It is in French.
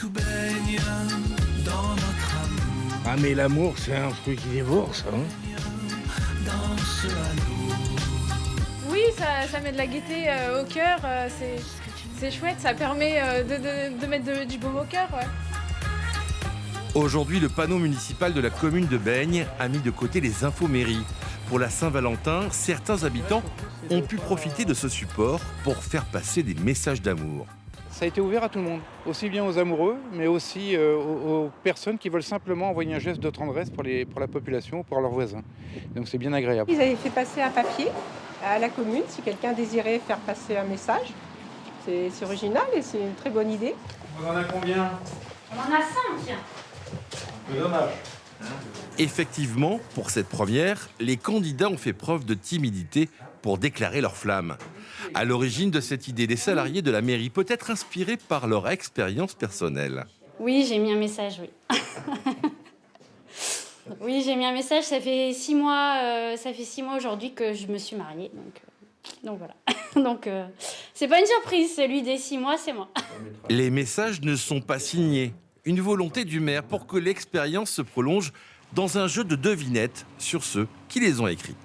tout baigne dans notre amour. Ah mais l'amour, c'est un truc qui dévore, ça. Danse à nous. Oui, ça met de la gaieté au cœur, c'est chouette, ça permet de mettre du baume au cœur. Ouais. Aujourd'hui, le panneau municipal de la commune de Baignes a mis de côté les infos mairies. Pour la Saint-Valentin, certains habitants ont pu profiter de ce support pour faire passer des messages d'amour. Ça a été ouvert à tout le monde, aussi bien aux amoureux, mais aussi aux personnes qui veulent simplement envoyer un geste de tendresse pour la population, pour leurs voisins. Donc c'est bien agréable. Ils avaient fait passer un papier à la commune si quelqu'un désirait faire passer un message. C'est original et c'est une très bonne idée. On en a combien? On en a 5. C'est dommage. Effectivement, pour cette première, les candidats ont fait preuve de timidité pour déclarer leur flamme. À l'origine de cette idée, des salariés de la mairie, peut-être inspirés par leur expérience personnelle. Oui, j'ai mis un message, oui. Oui, j'ai mis un message, ça fait 6 mois, aujourd'hui que je me suis mariée. Donc voilà. Donc c'est pas une surprise, celui des 6 mois, c'est moi. Les messages ne sont pas signés. Une volonté du maire pour que l'expérience se prolonge dans un jeu de devinettes sur ceux qui les ont écrits.